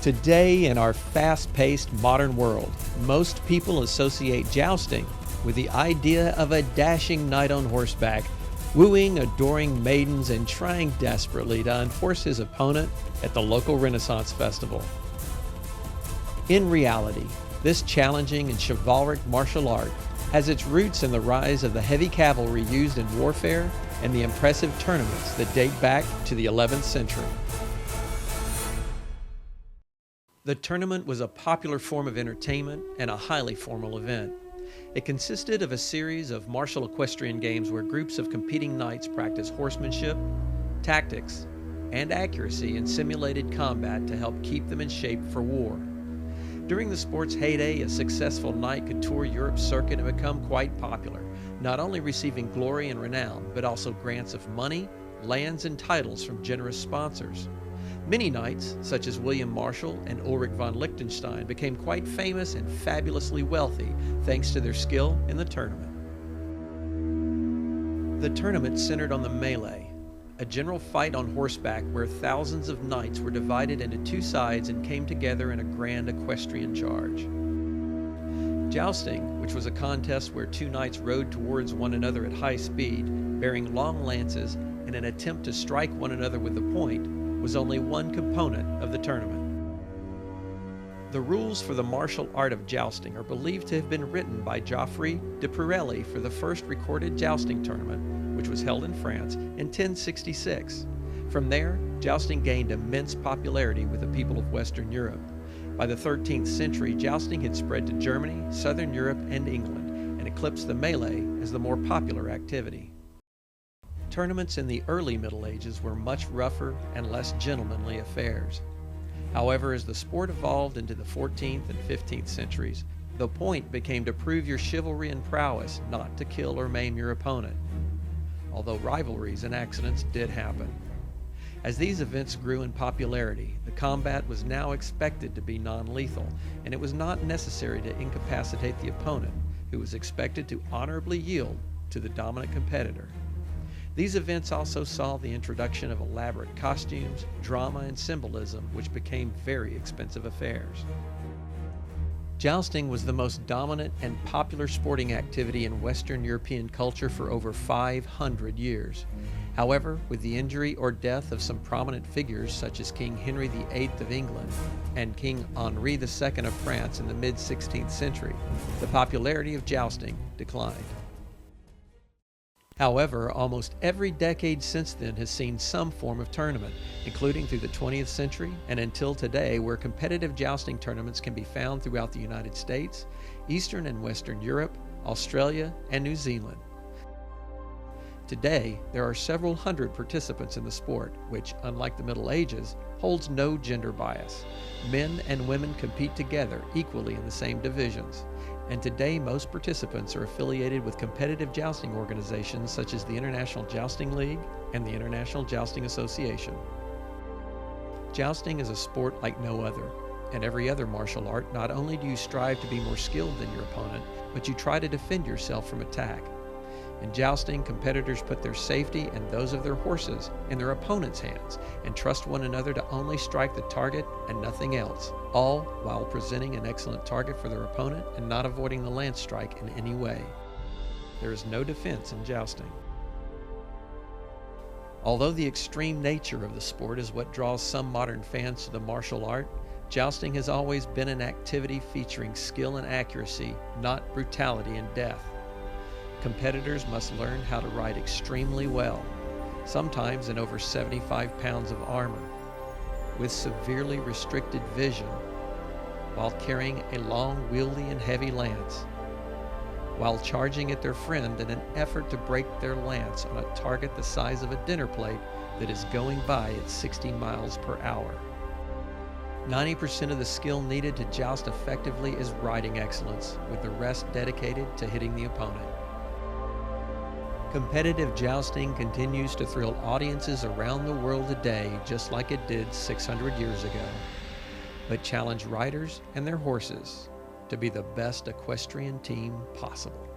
Today, in our fast-paced modern world, most people associate jousting with the idea of a dashing knight on horseback, wooing adoring maidens and trying desperately to unhorse his opponent at the local Renaissance festival. In reality, this challenging and chivalric martial art has its roots in the rise of the heavy cavalry used in warfare and the impressive tournaments that date back to the 11th century. The tournament was a popular form of entertainment and a highly formal event. It consisted of a series of martial equestrian games where groups of competing knights practiced horsemanship, tactics, and accuracy in simulated combat to help keep them in shape for war. During the sport's heyday, a successful knight could tour Europe's circuit and become quite popular, not only receiving glory and renown, but also grants of money, lands, and titles from generous sponsors. Many knights, such as William Marshall and Ulrich von Liechtenstein, became quite famous and fabulously wealthy thanks to their skill in the tournament. The tournament centered on the melee, a general fight on horseback where thousands of knights were divided into two sides and came together in a grand equestrian charge. Jousting, which was a contest where two knights rode towards one another at high speed, bearing long lances in an attempt to strike one another with the point, was only one component of the tournament. The rules for the martial art of jousting are believed to have been written by Geoffrey de Pirelli for the first recorded jousting tournament, which was held in France in 1066. From there, jousting gained immense popularity with the people of Western Europe. By the 13th century, jousting had spread to Germany, Southern Europe, and England, and eclipsed the melee as the more popular activity. Tournaments in the early Middle Ages were much rougher and less gentlemanly affairs. However, as the sport evolved into the 14th and 15th centuries, the point became to prove your chivalry and prowess, not to kill or maim your opponent. Although rivalries and accidents did happen. As these events grew in popularity, the combat was now expected to be non-lethal, and it was not necessary to incapacitate the opponent, who was expected to honorably yield to the dominant competitor. These events also saw the introduction of elaborate costumes, drama, and symbolism, which became very expensive affairs. Jousting was the most dominant and popular sporting activity in Western European culture for over 500 years. However, with the injury or death of some prominent figures such as King Henry VIII of England and King Henri II of France in the mid-16th century, the popularity of jousting declined. However, almost every decade since then has seen some form of tournament, including through the 20th century and until today, where competitive jousting tournaments can be found throughout the United States, Eastern and Western Europe, Australia, and New Zealand. Today, there are several hundred participants in the sport, which, unlike the Middle Ages, holds no gender bias. Men and women compete together equally in the same divisions. And today most participants are affiliated with competitive jousting organizations such as the International Jousting League and the International Jousting Association. Jousting is a sport like no other. In every other martial art, not only do you strive to be more skilled than your opponent, but you try to defend yourself from attack. In jousting, competitors put their safety and those of their horses in their opponent's hands and trust one another to only strike the target and nothing else, all while presenting an excellent target for their opponent and not avoiding the lance strike in any way. There is no defense in jousting. Although the extreme nature of the sport is what draws some modern fans to the martial art, jousting has always been an activity featuring skill and accuracy, not brutality and death. Competitors must learn how to ride extremely well, sometimes in over 75 pounds of armor, with severely restricted vision, while carrying a long, wieldy, and heavy lance, while charging at their friend in an effort to break their lance on a target the size of a dinner plate that is going by at 60 miles per hour. 90% of the skill needed to joust effectively is riding excellence, with the rest dedicated to hitting the opponent. Competitive jousting continues to thrill audiences around the world today just like it did 600 years ago, but challenge riders and their horses to be the best equestrian team possible.